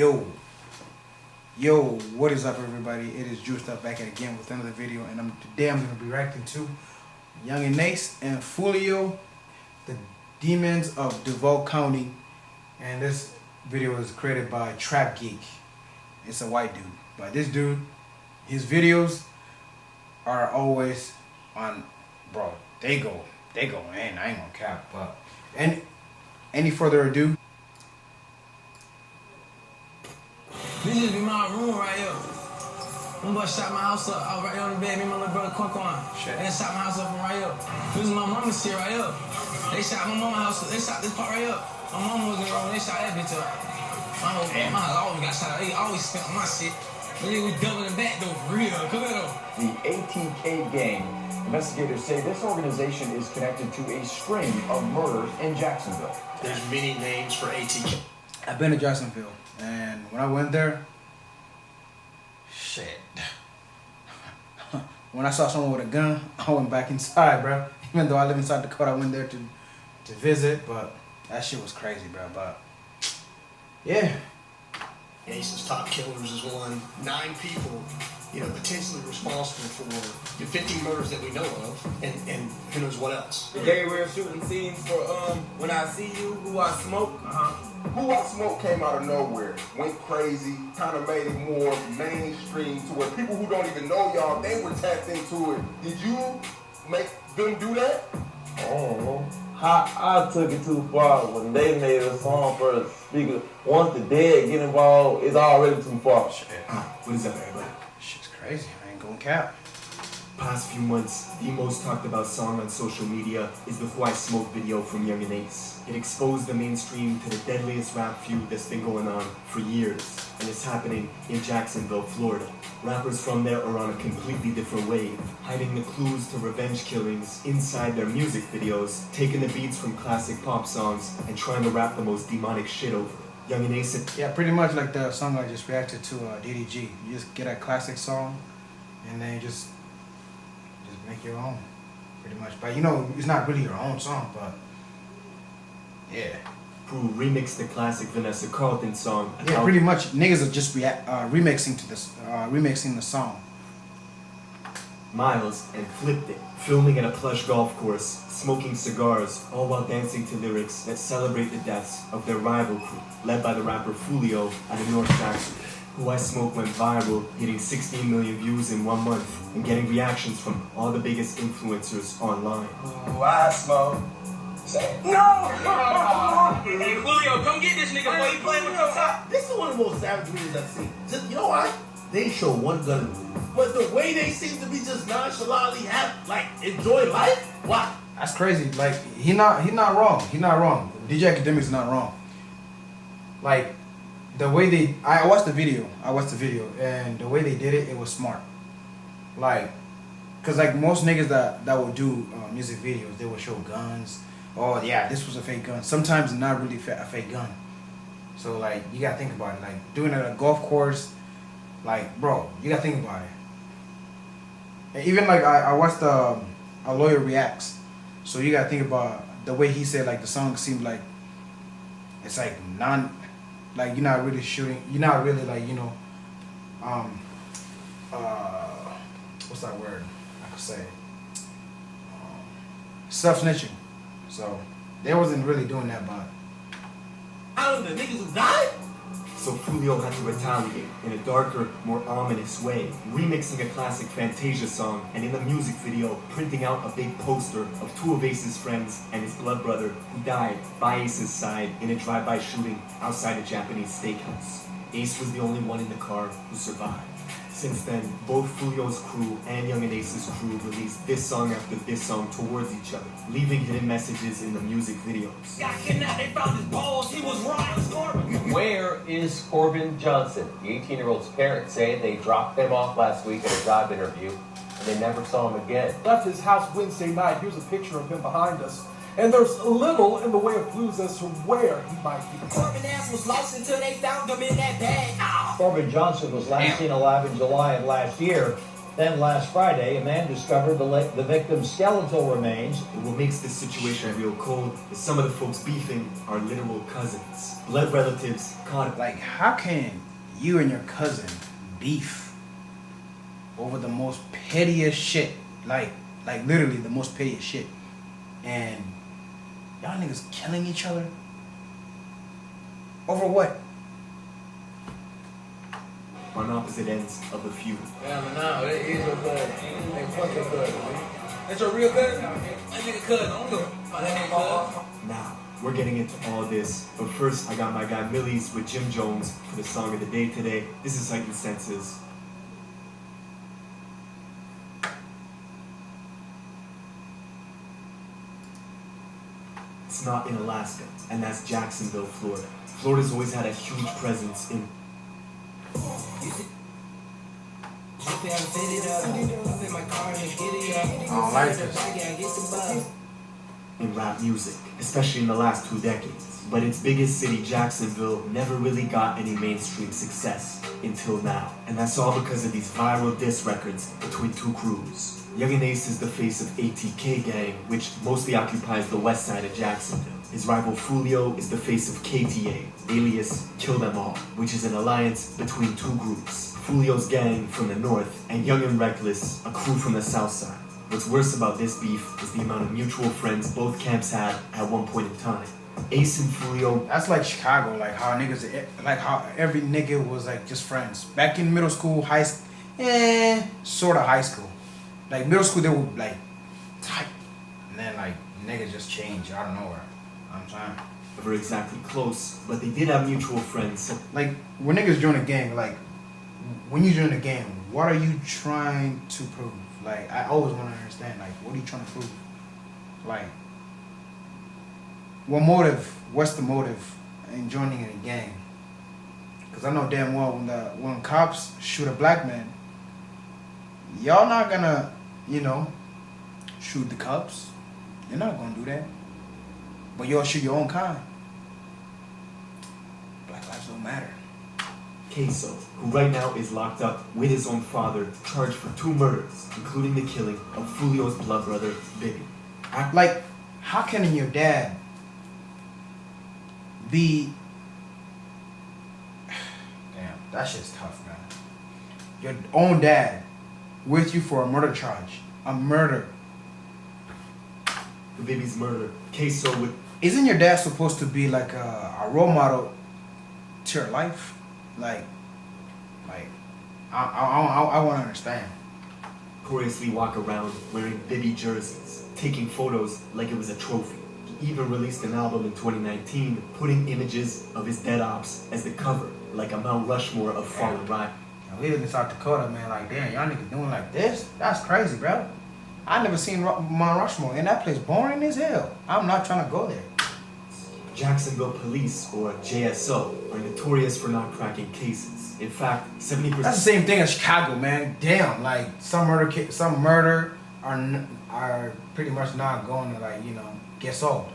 Yo, yo, what is up, everybody? It is Juiced Up back at again with another video, and today I'm gonna be reacting to Yungeen and Foolio, the Demons of Duval County, and this video is created by Trap Geek. It's a white dude, but this dude, his videos are always on, bro. They go, man. I ain't gonna cap, but any further ado. This just be my room right here. I'm about to shot my house up. I was right here on the bed, me and my little brother Quinquan. They shot my house up from right here. This is my mama's shit right here. They shot my mama's house up. They shot this part right here. My mama was in the room. They shot that bitch up. My house always got shot up. They always spent on my shit. They was doubling back though, for real. Come here though. The ATK gang. Investigators say this organization is connected to a string of murders in Jacksonville. There's many names for ATK. I've been to Jacksonville, and when I went there, shit. When I saw someone with a gun, I went back inside, bro. Even though I live inside the court, I went there to visit, but that shit was crazy, bro. But yeah. Ace's top killers is one. 9 people, potentially responsible for the 15 murders that we know of, and who knows what else. The gay real shooting scenes for When I See You, Who I Smoke. Who I Smoke came out of nowhere, went crazy, kind of made it more mainstream to where people who don't even know y'all, they were tapped into it. Did you make them do that? I don't know. I took it too far when they made a song for a speaker. Once the dead get involved, it's already too far. What is up, everybody? Shit's crazy. I ain't gonna cap. Past few months, the most talked about song on social media is the Who I Smoke video from Yungeen. It exposed the mainstream to the deadliest rap feud that's been going on for years, and it's happening in Jacksonville, Florida. Rappers from there are on a completely different wave, hiding the clues to revenge killings inside their music videos, taking the beats from classic pop songs, and trying to rap the most demonic shit over it. Yungeen. Yeah, pretty much like the song I just reacted to, DDG. You just get a classic song, and then you just make your own, pretty much. But it's not really your own song, but yeah. Who remixed the classic Vanessa Carlton song. Yeah, pretty much. Niggas are just remixing to this, remixing the song. Miles and flipped it, filming at a plush golf course, smoking cigars, all while dancing to lyrics that celebrate the deaths of their rival crew, led by the rapper Foolio out of North Jacksonville. Who I Smoke went viral, hitting 16 million views in 1 month, and getting reactions from all the biggest influencers online. Who I Smoke. Say it. No! Hey, Foolio, come get this nigga before he playing with your top. This is one of the most savage videos I've seen. Just, you know why? They show one gun in the movie. But the way they seem to be just nonchalantly enjoy life, why? That's crazy. Like, he not wrong. He not wrong. DJ Academic's not wrong. Like, the way I watched the video, and the way they did it, it was smart. Like, cause like most niggas that would do music videos, they would show guns. Oh yeah, this was a fake gun. Sometimes not really a fake gun. So like, you gotta think about it. Like doing it at a golf course, like bro, you gotta think about it. And even like I watched a lawyer reacts. So you gotta think about the way he said like the song seemed like it's like like you're not really shooting. You're not really like what's that word I could say? Self-snitching. So they wasn't really doing that, but Out of the niggas who died? So Foolio had to retaliate in a darker, more ominous way, remixing a classic Fantasia song, and in the music video, printing out a big poster of 2 of Ace's friends and his blood brother who died by Ace's side in a drive-by shooting outside a Japanese steakhouse. Ace was the only one in the car who survived. Since then, both Foolio's crew and Yungeen Ace's crew released this song after this song towards each other, leaving hidden messages in the music videos. Got kidnapped, they found his balls, he was right. Where is Corbin Johnson? The 18-year-old's parents say they dropped him off last week at a job interview, and they never saw him again. Left his house Wednesday night. Here's a picture of him behind us. And there's little in the way of clues as to where he might be. Corbin ass was lost until they found him in that bag. Corbin Johnson was last seen alive in July of last year. Then last Friday, a man discovered the victim's skeletal remains. And what makes this situation real cold is some of the folks beefing are literal cousins. Blood relatives caught. Like, how can you and your cousin beef over the most pettiest shit? Like literally the most pettiest shit. And y'all niggas killing each other? Over what? On opposite ends of the feud. Yeah, but no, that is your cousin. They fuck your cousin, man. That's your real cousin? That nigga cousin. I don't know. That nigga cousin. Now, we're getting into all this, but first I got my guy Millies with Jim Jones for the song of the day today. This is Heightened Senses. It's not in Alaska, and that's Jacksonville, Florida. Florida's always had a huge presence in rap music, especially in the last 2 decades. But its biggest city, Jacksonville, never really got any mainstream success until now. And that's all because of these viral diss records between two crews. Yungeen is the face of ATK Gang, which mostly occupies the west side of Jacksonville. His rival Foolio is the face of KTA, alias Kill Them All, which is an alliance between two groups. Foolio's gang from the north, and Young and Reckless, a crew from the south side. What's worse about this beef is the amount of mutual friends both camps had at one point in time. Ace and Foolio. That's like Chicago, like how niggas, like how every nigga was like just friends. Back in middle school, high school, sort of high school. Like middle school, they were like tight, and then like niggas just change out of nowhere. I'm saying. Never exactly close, but they did have mutual friends. So like when niggas join a gang, like when you join a gang, what are you trying to prove? Like I always want to understand, like what are you trying to prove? Like what motive? What's the motive in joining a gang? Because I know damn well when cops shoot a black man, y'all not gonna, shoot the cops. You're not gonna do that. But y'all shoot your own kind. Black lives don't matter. Queso, who right now is locked up with his own father, charged for 2 murders, including the killing of Foolio's blood brother, Bibby. Like, how can your dad be... Damn, that shit's tough, man. Your own dad with you for a murder charge. A murder. For Bibby's murder, Queso with... Isn't your dad supposed to be like a role model to your life? Like, I want to understand. Notoriously walk around wearing Bibby jerseys, taking photos like it was a trophy. He even released an album in 2019, putting images of his dead ops as the cover, like a Mount Rushmore of fallen rivals. We live in South Dakota, man. Like, damn, y'all niggas doing like this? That's crazy, bro. I never seen Mount Rushmore, and that place boring as hell. I'm not trying to go there. Jacksonville Police, or JSO, are notorious for not cracking cases. In fact, 70%... That's the same thing as Chicago, man. Damn, like, some murder are pretty much not going to, like, get solved.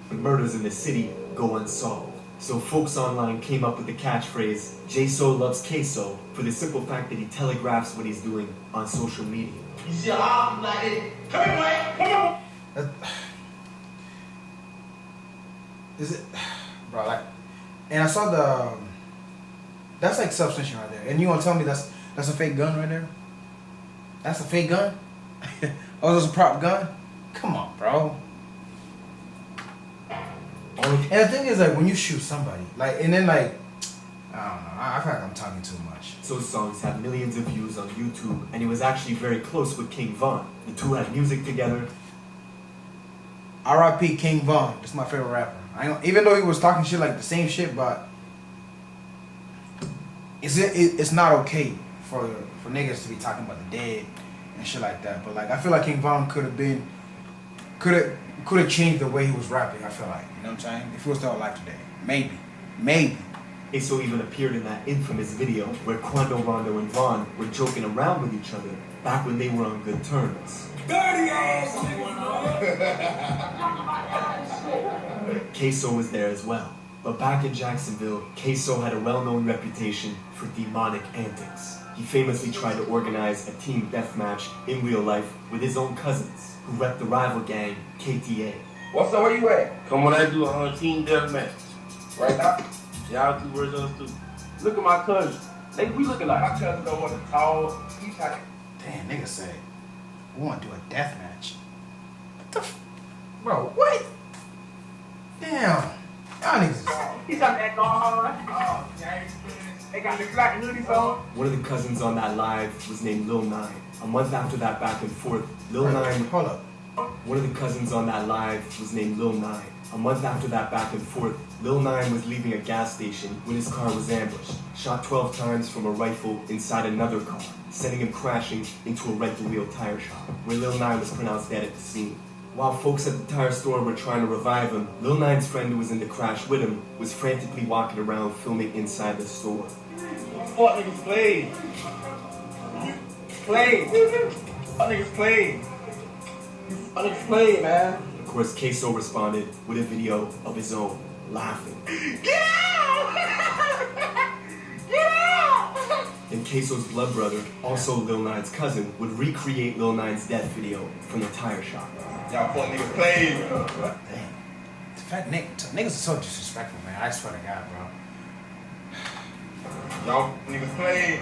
Murders in the city go unsolved. So folks online came up with the catchphrase, JSO loves Queso, for the simple fact that he telegraphs what he's doing on social media. Is it, bro? Like, and I saw that's like substance right there. And you gonna tell me that's a fake gun right there? That's a fake gun? Oh, that's a prop gun? Come on, bro. And the thing is, like, when you shoot somebody, like, and then like, I don't know. I feel like I'm talking too much. So songs have millions of views on YouTube, and he was actually very close with King Von. The two had music together. R.I.P. King Von. That's my favorite rapper. Even though he was talking shit like the same shit, but it's not okay for niggas to be talking about the dead and shit like that. But like, I feel like King Von could have changed the way he was rapping. I feel like, you know what I'm saying? If he was still alive today, maybe. Queso even appeared in that infamous video where Quando, Rondo, and Von were joking around with each other back when they were on good terms. Dirty ass! Queso was there as well. But back in Jacksonville, Queso had a well-known reputation for demonic antics. He famously tried to organize a team deathmatch in real life with his own cousins, who repped the rival gang, KTA. What's up? Where you at? Come when I do a team deathmatch. Right now? Y'all two versus us two. Look at my cousin. We looking like my cousin though was tall. He's like, Damn, nigga say we want to do a death match. What the bro, what? Damn. Y'all niggas is... He's got that going on. Oh, dang. They got the black hoodies on. One of the cousins on that live was named Lil Nine. A month after that back and forth, Lil Nine... Hold up. One of the cousins on that live was named Lil Nine. A month after that back and forth, Lil Nine was leaving a gas station when his car was ambushed, shot 12 times from a rifle inside another car, sending him crashing into a rent-a-wheel tire shop, where Lil Nine was pronounced dead at the scene. While folks at the tire store were trying to revive him, Lil Nine's friend who was in the crash with him was frantically walking around filming inside the store. Fuck niggas played. Played. Fuck niggas played. Fuck niggas played, man. Of course, Queso responded with a video of his own, laughing. Get out! Get out! And Queso's blood brother, also Lil Nine's cousin, would recreate Lil Nine's death video from the tire shop. Y'all fuck niggas played. Damn. The fact niggas are so disrespectful, man. I swear to God, bro. Y'all niggas played.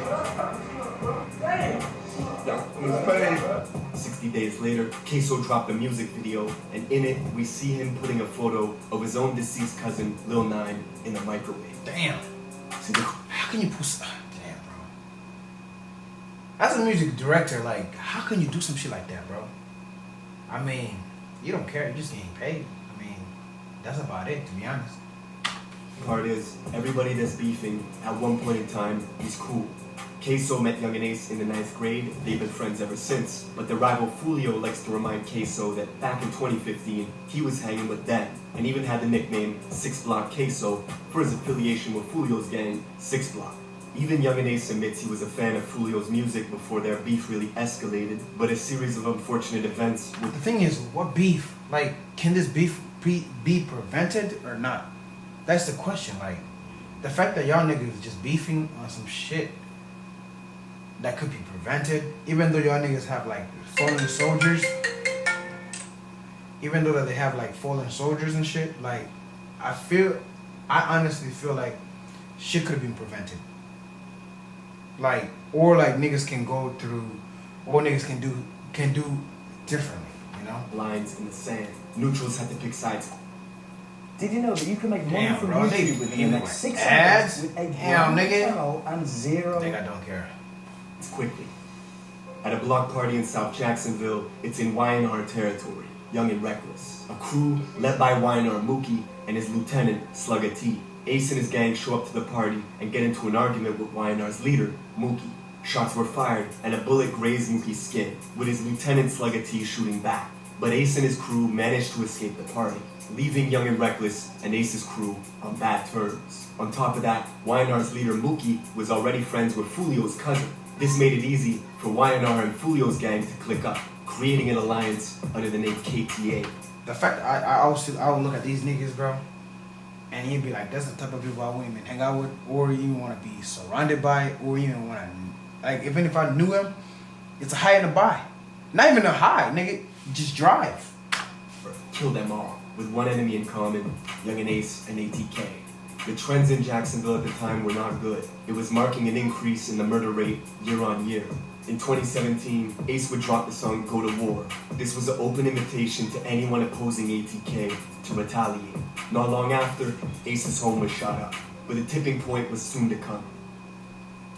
Y'all niggas played. 60 days later, Queso dropped a music video, and in it, we see him putting a photo of his own deceased cousin, Lil Nine, in the microwave. Damn. See, how can you post... Damn, bro. As a music director, like, how can you do some shit like that, bro? I mean, you don't care. You're just getting paid. I mean, that's about it, to be honest. Part is, everybody that's beefing, at one point in time, is cool. Queso met Yungeen Ace in the 9th grade. They've been friends ever since. But the rival Foolio likes to remind Queso that back in 2015, he was hanging with them, and even had the nickname 6 Block Queso for his affiliation with Foolio's gang, 6 Block. Even Yungeen Ace admits he was a fan of Foolio's music before their beef really escalated, but a series of unfortunate events The thing is, what beef? Like, can this beef be prevented or not? That's the question. Like, the fact that y'all niggas is just beefing on some shit that could be prevented, even though y'all niggas have like fallen soldiers, even though that they have like fallen soldiers and shit, like, I honestly feel like shit could have been prevented. Like, or like niggas can go through, or niggas can do differently, you know? lines in the sand. Neutrals had to pick sides. Did you know that you can make money Damn, from bro, they YouTube within the next 6 ads? seconds with a Damn, brand new nigga. channel and zero? I think I don't care. Quickly. At a block party in South Jacksonville, it's in YNR territory, Young and Reckless. A crew led by YNR Mookie and his lieutenant, Slugga T. Ace and his gang show up to the party and get into an argument with YNR's leader, Mookie. Shots were fired and a bullet grazed Mookie's skin, with his lieutenant Slugga T shooting back. But Ace and his crew managed to escape the party, leaving Young and Reckless and Ace's crew on bad terms. On top of that, YNR's leader Mookie was already friends with Foolio's cousin. This made it easy for YNR and Foolio's gang to click up, creating an alliance under the name KTA. The fact that I would look at these niggas, bro, and you'd be like, that's the type of people I wouldn't even hang out with, or even want to be surrounded by, or even want to, like, even if I knew him, it's a high and a buy. Not even a high, nigga, just drive. Kill them all, with one enemy in common, Young and Ace and ATK. The trends in Jacksonville at the time were not good. It was marking an increase in the murder rate year on year. In 2017, Ace would drop the song Go to War. This was an open invitation to anyone opposing ATK to retaliate. Not long after, Ace's home was shot up, but the tipping point was soon to come.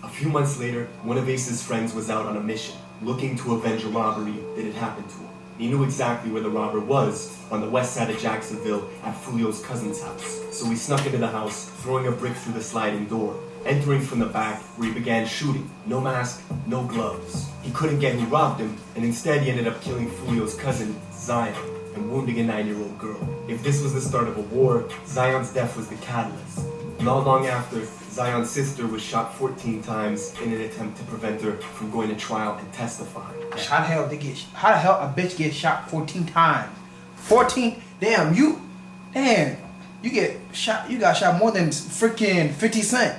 A few months later, one of Ace's friends was out on a mission, looking to avenge a robbery that had happened to him. He knew exactly where the robber was, on the west side of Jacksonville at Foolio's cousin's house. So he snuck into the house, throwing a brick through the sliding door, entering from the back where he began shooting. No mask, no gloves. He couldn't get who robbed him, and instead he ended up killing Foolio's cousin, Zion, and wounding a 9-year-old girl. If this was the start of a war, Zion's death was the catalyst. Not long after, Zion's sister was shot 14 times in an attempt to prevent her from going to trial and testifying. How the hell a bitch get shot 14 times? 14? Damn, You got shot more than freaking 50 Cent.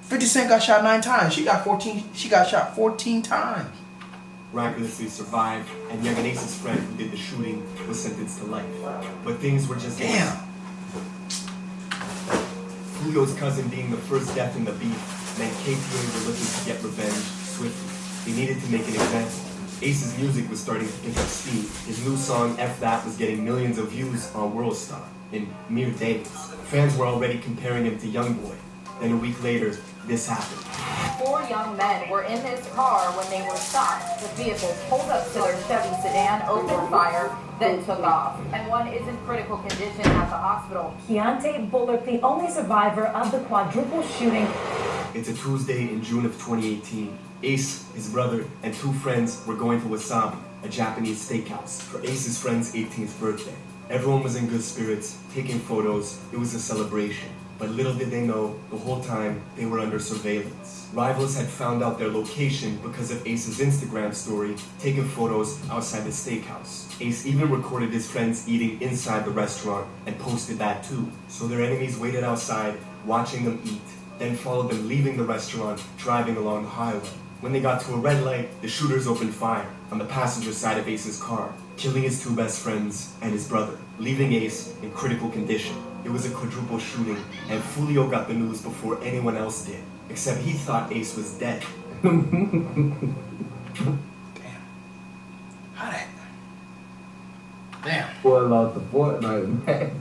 50 Cent got shot 9 times. She got shot 14 times. Miraculously survived, and Young and Ace's friend who did the shooting was sentenced to life. But things were just damn. Foolio's cousin being the first death in the beef meant KTA were looking to get revenge swiftly. They needed to make an example. Ace's music was starting to pick up speed. His new song, F That, was getting millions of views on WorldStar in mere days. Fans were already comparing him to Youngboy. Then a week later, this happened. 4 young men were in his car when they were stopped. The vehicle pulled up to their Chevy sedan, opened fire, then took off. And one is in critical condition at the hospital. Keontae Bullock, the only survivor of the quadruple shooting. It's a Tuesday in June of 2018. Ace, his brother, and 2 friends were going to Wasabi, a Japanese steakhouse, for Ace's friend's 18th birthday. Everyone was in good spirits, taking photos. It was a celebration. But little did they know, the whole time, they were under surveillance. Rivals had found out their location because of Ace's Instagram story, taking photos outside the steakhouse. Ace even recorded his friends eating inside the restaurant and posted that too. So their enemies waited outside, watching them eat, then followed them leaving the restaurant, driving along the highway. When they got to a red light, the shooters opened fire on the passenger side of Ace's car, killing his 2 best friends and his brother, leaving Ace in critical condition. It was a quadruple shooting, and Foolio got the news before anyone else did, except he thought Ace was dead. Damn. How that? Damn. Boy lost the Fortnite, man.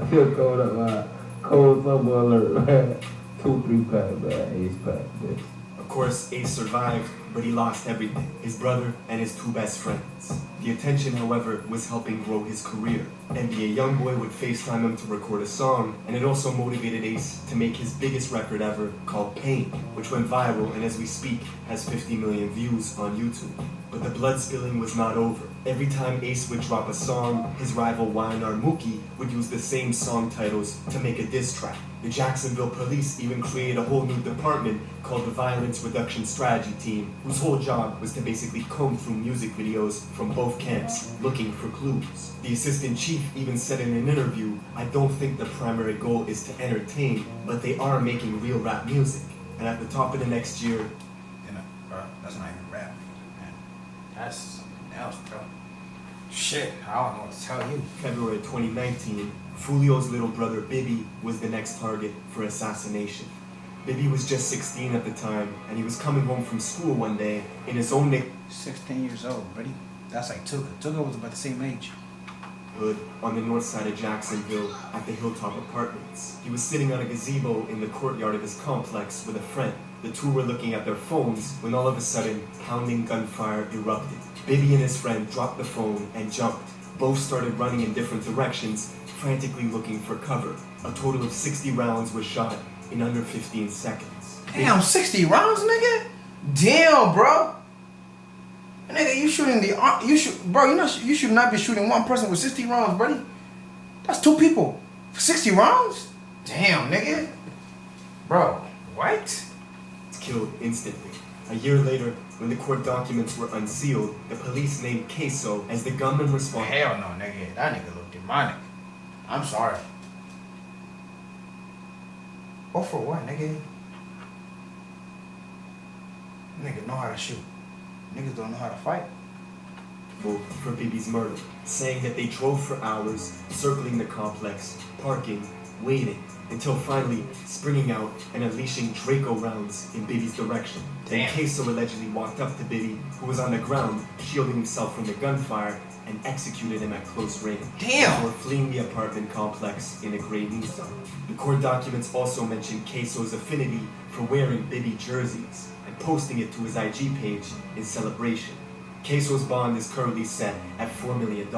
Still cold up, man. Cold summer alert, man. 2-3 pack, man. Ace pack, bitch. Of course, Ace survived, but he lost everything. His brother and his 2 best friends. The attention, however, was helping grow his career. NBA Youngboy would FaceTime him to record a song, and it also motivated Ace to make his biggest record ever, called Pain, which went viral and as we speak has 50 million views on YouTube. But the blood spilling was not over. Every time Ace would drop a song, his rival YNR Mookie would use the same song titles to make a diss track. The Jacksonville police even created a whole new department called the Violence Reduction Strategy Team, whose whole job was to basically comb through music videos from both camps, looking for clues. The assistant chief even said in an interview, "I don't think the primary goal is to entertain, but they are making real rap music." And at the top of the next year, bro, that's not even rap music, man. That's something else, bro. Shit, I don't know what to tell you. February 2019, Foolio's little brother Bibby was the next target for assassination. Bibby was just 16 at the time, and he was coming home from school one day in his own 16 years old, buddy. That's like Tuka. Tuka was about the same age. Hood on the north side of Jacksonville at the Hilltop Apartments. He was sitting on a gazebo in the courtyard of his complex with a friend. The 2 were looking at their phones when all of a sudden, pounding gunfire erupted. Bibby and his friend dropped the phone and jumped. Both started running in different directions, frantically looking for cover. A total of 60 rounds was shot in under 15 seconds. Damn, 60 rounds, nigga? Damn, bro. Nigga, you shooting you should not be shooting one person with 60 rounds, buddy. That's 2 people. 60 rounds? Damn, nigga. Bro, what? Killed instantly. A year later, when the court documents were unsealed, the police named Queso as the gunman responsible. Hell no, nigga. That nigga looked demonic. I'm sorry. Oh, for what, nigga? Nigga know how to shoot. Niggas don't know how to fight. For Bibby's murder, saying that they drove for hours, circling the complex, parking, waiting, until finally springing out and unleashing Draco rounds in Bibby's direction. Then Queso allegedly walked up to Bibby, who was on the ground, shielding himself from the gunfire, and executed him at close range. Damn! Before fleeing the apartment complex in a gray Nissan. The court documents also mention Queso's affinity for wearing Bibby jerseys and posting it to his IG page in celebration. Queso's bond is currently set at $4 million.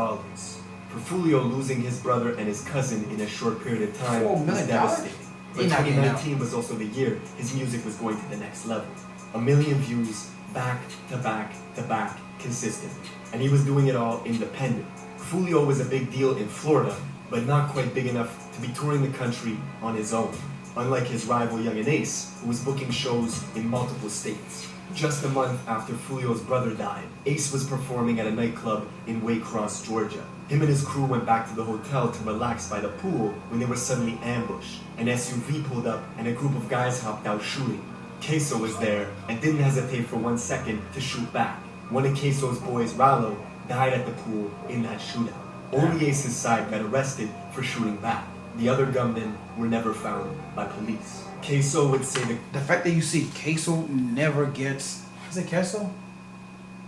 For Foolio, losing his brother and his cousin in a short period of time was devastating. But 2019 was also the year his music was going to the next level. 1 million views, back to back to back, consistently. And he was doing it all independent. Foolio was a big deal in Florida, but not quite big enough to be touring the country on his own. unlike his rival Yungeen Ace, who was booking shows in multiple states. Just a month after Foolio's brother died, Ace was performing at a nightclub in Waycross, Georgia. Him and his crew went back to the hotel to relax by the pool when they were suddenly ambushed. An SUV pulled up and a group of guys hopped out shooting. Queso was there and didn't hesitate for 1 second to shoot back. One of Queso's boys, Rallo, died at the pool in that shootout. Only Ace's side got arrested for shooting back. The other gunmen were never found by police. Queso would say the fact that you see Queso never gets... Is it Queso?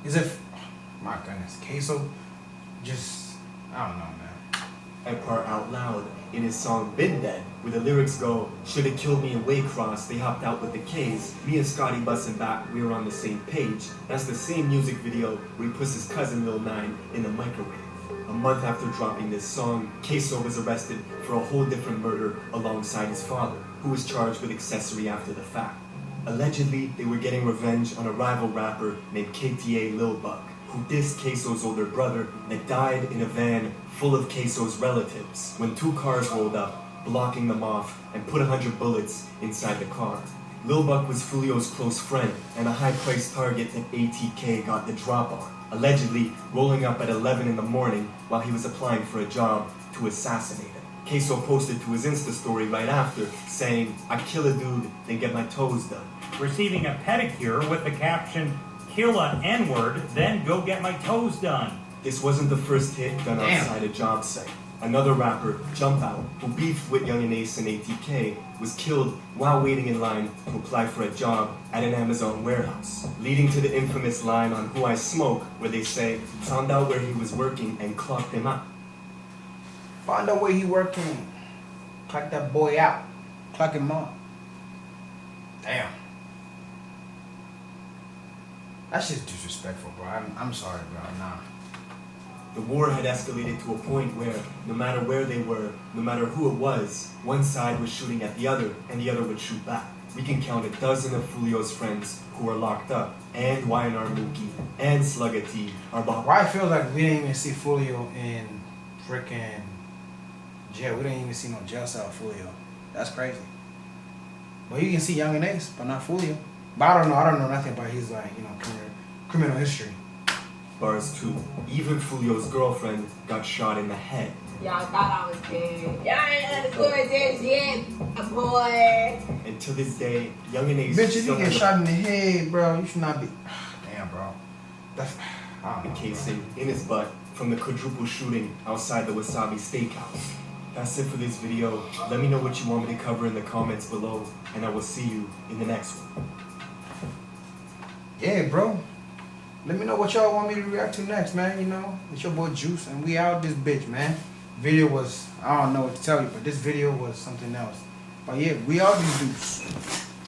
Is it... My goodness. Queso just... I don't know, man. That part out loud in his song Been Dead, where the lyrics go, shoulda killed me in Waycross, they hopped out with the K's. Me and Scotty bustin' back, we were on the same page. That's the same music video where he puts his cousin Lil 9 in the microwave. A month after dropping this song, Queso was arrested for a whole different murder alongside his father, who was charged with accessory after the fact. Allegedly, they were getting revenge on a rival rapper named KTA Lil Buck, who dissed Queso's older brother that died in a van full of Queso's relatives when 2 cars rolled up, blocking them off and put 100 bullets inside the car. Lil Buck was Foolio's close friend and a high-priced target that ATK got the drop on, allegedly rolling up at 11 in the morning while he was applying for a job to assassinate him. Queso posted to his Insta story right after, saying, "I kill a dude, then get my toes done." Receiving a pedicure with the caption, "Kill a N-word, then go get my toes done." This wasn't the first hit done outside a job site. Another rapper, Jump Out, who beefed with Yungeen Ace and ATK, was killed while waiting in line to apply for a job at an Amazon warehouse, leading to the infamous line on Who I Smoke, where they say, found out where he was working and clocked him out. Find out where he working. Clock that boy out. Clock him up. Damn. That's just disrespectful, bro. I'm sorry, bro. Nah. The war had escalated to a point where, no matter where they were, no matter who it was, one side was shooting at the other, and the other would shoot back. We can count a dozen of Foolio's friends who were locked up, and YNR Mookie, and Slugga T are behind. Why I feel like we didn't even see Foolio in freaking jail. We didn't even see no jail cell of Foolio. That's crazy. But you can see Yungeen Ace, but not Foolio. But I don't know nothing about his, like, you know, criminal history. Bars 2. Even Foolio's girlfriend got shot in the head. Y'all thought I was dead. Y'all ain't understood this yet, boy. And to this day, Yungeen Ace Bitch, if you get shot in the head, bro, you should not be... Damn, bro. That's... a casing in his butt from the quadruple shooting outside the Wasabi Steakhouse. That's it for this video. Let me know what you want me to cover in the comments below, and I will see you in the next one. Yeah, bro. Let me know what y'all want me to react to next, man. You know, it's your boy Juice, and we out this bitch, man. Video was, I don't know what to tell you, but this video was something else. But yeah, we out these dudes.